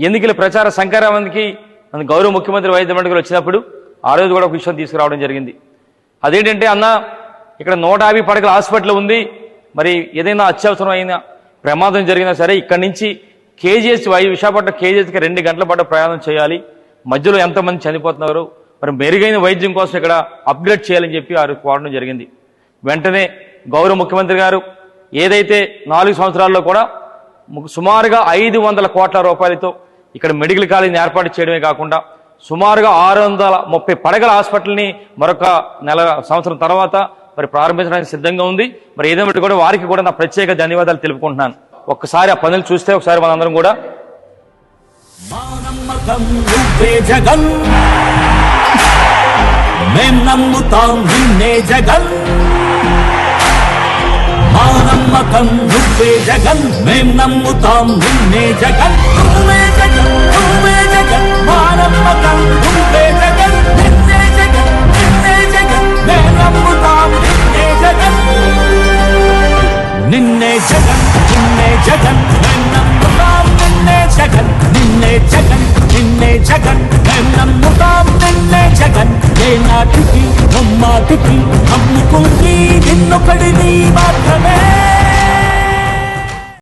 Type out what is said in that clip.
ఎన్నికల ప్రచార సంక్రాంతికి మన గౌరవ ముఖ్యమంత్రి వైద్య మండలికి వచ్చినప్పుడు ఆ రోజు కూడా ఒక విషయం తీసుకురావడం జరిగింది. అదేంటంటే అన్న ఇక్కడ 150 పడకల హాస్పిటల్ ఉంది, మరి ఏదైనా అత్యవసరమైన ప్రమాదం జరిగినా సరే ఇక్కడి నుంచి కేజీఎస్ విశాఖపట్నం కేజీఎస్కి 2 గంటల పాటు ప్రయాణం చేయాలి, మధ్యలో ఎంతమంది చనిపోతున్నారు, మరి మెరుగైన వైద్యం కోసం ఇక్కడ అప్గ్రేడ్ చేయాలని చెప్పి ఆ కోరడం జరిగింది. వెంటనే గౌరవ ముఖ్యమంత్రి గారు ఏదైతే 4 సంవత్సరాల్లో కూడా సుమారుగా 500 కోట్ల రూపాయలతో ఇక్కడ మెడికల్ కాలేజీని ఏర్పాటు చేయడమే కాకుండా సుమారుగా 630 పడకల హాస్పిటల్ని మరొక సంవత్సరం తర్వాత మరి ప్రారంభించడానికి సిద్ధంగా ఉంది. మరి ఏదేమిటి కూడా వారికి కూడా నా ప్రత్యేక ధన్యవాదాలు తెలుపుకుంటున్నాను. ఒక్కసారి ఆ పనులు చూస్తే ఒకసారి మనందరం కూడా నమ్మకం నువ్వే జగన్, మేం నమ్ముతాం నిన్నే జగన్, నువ్వే జగన్, నువ్వే జగన్, మా నమ్మకం నువ్వే జగన్, నిన్నే జగన్, నిన్నే జగన్, మేం నమ్ముతాం నిన్నే జగన్, నిన్నే జగన్, నిన్నే జగన్, మేం నమ్ముతాం నిన్నే జగన్, నిన్నే జగన్, నిన్నే జగన్, మేం నమ్ముతాం నిన్నే జగన్, ఏ నాటికి నమ్మాటికి నమ్ముకుంది నిన్నొకడిని మాత్రమే.